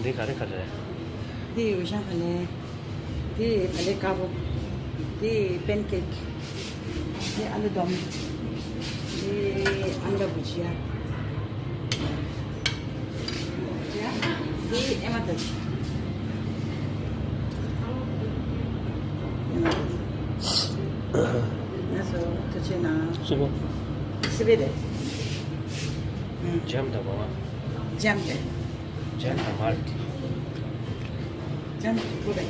네 가래 가래. 네 의상하네. 네 발레 가보. 네 팬케이크. 네 알루돔. 네 안가부지야. 네 에마드. 그래서 도체나. 수고. 스베데. 잼다 봐. 잼데. 잼다 말. 잼 고백.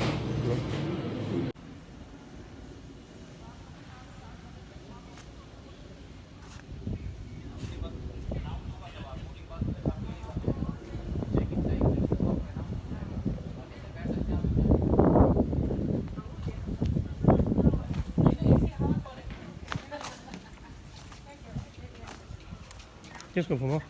계속 보면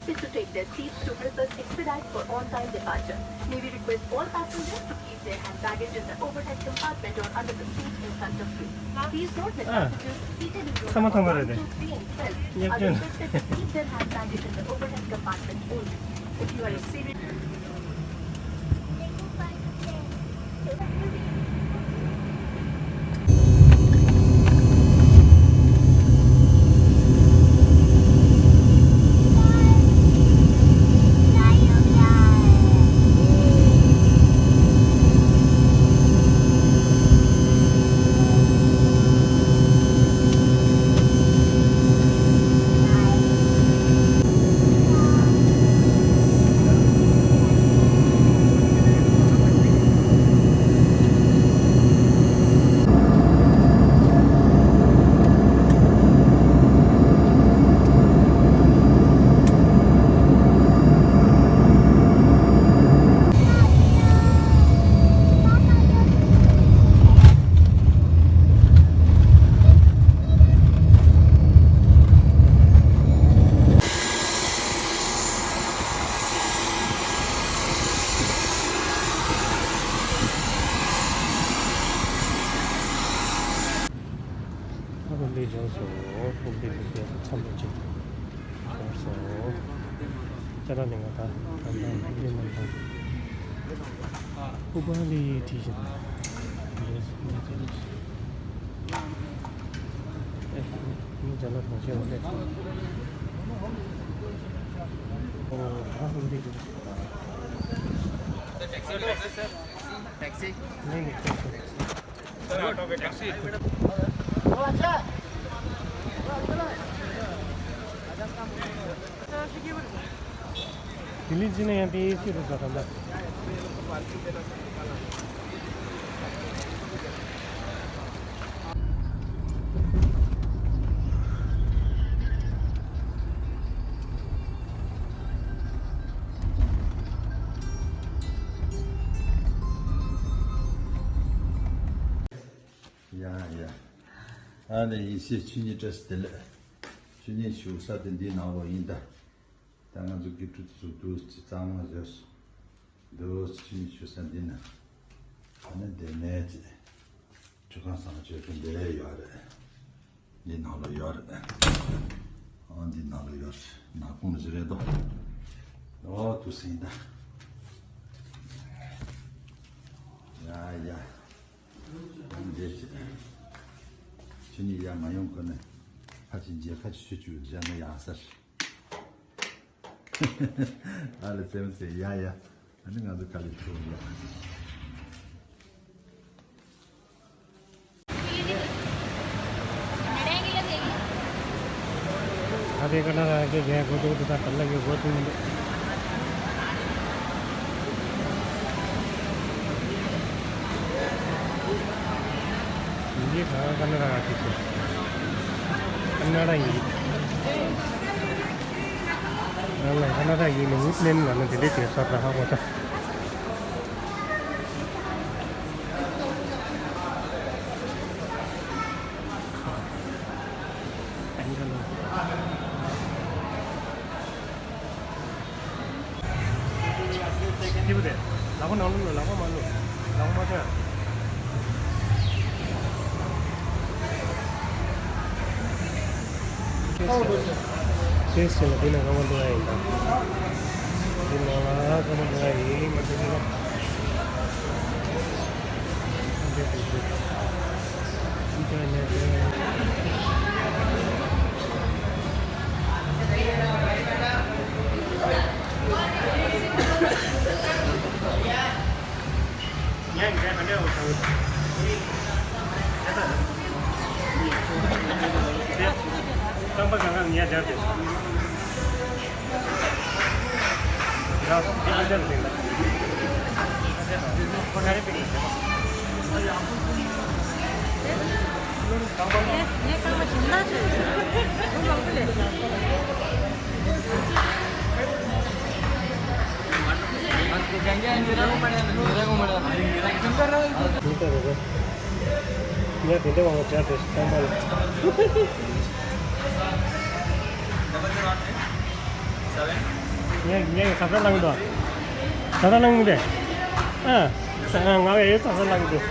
To take their seats to help us expedite for on-time departure. May we request all passengers to keep their hand baggage in the overhead compartment or under the seat in front of you. Please note that passengers seated in rows Sama tama 1, rede. 2, 3 and 12 Yep, are yun. requested to keep their hand baggage in the overhead compartment only. If you are a serious 하늘리 저소 홈페이지에서 참고지. 그래서 짜라는 거다. 간단 우리는 다 후발리 디진. 이 전화 다시 오네. 다 홈페이지. Taxi नहीं नहीं sir auto पे taxi 빌리지는 그냥 BAC로 들어간다. 야. 아니 이제 준이 됐을 때 준이 쇼사든 디 나와 인다. 당한 저 기투도 장마졌어. 너 준이 쇼산디나. 아니 데네지. 저간상 저 근데 야래. 니 나로 야래. 어디 나로 야래. 나 공부지래도. 너 두신다. 야. 이제 준이 야 많이 거네. 같이 이제 같이 주지 않는 야사. 알았어요. 야야. 하는 것도 가르쳐 줘야. आधे घंटा आगे गया गोदू तो कर लगे बहुत मिनट ये खाना करने लगा किसी कन्नड़ा ही नहीं कन्नड़ा ही नहीं प्लेन वाले दिल्ली के साथ रहा होता 기부대. 라고 나오는 거, 라고 말로. 라고 맞아. Questo fino a quando è in fino a quando è in ma Tambah jangan niat jadi. Ya, dia ajar ni. Kau hari pergi. 얘 그거 신나지? 그거 안 그래? Kita tu. Ni pintu orang jadi tambah. Ni sabar lang dah. Sabar lang deh. Ngawe sabar lang deh.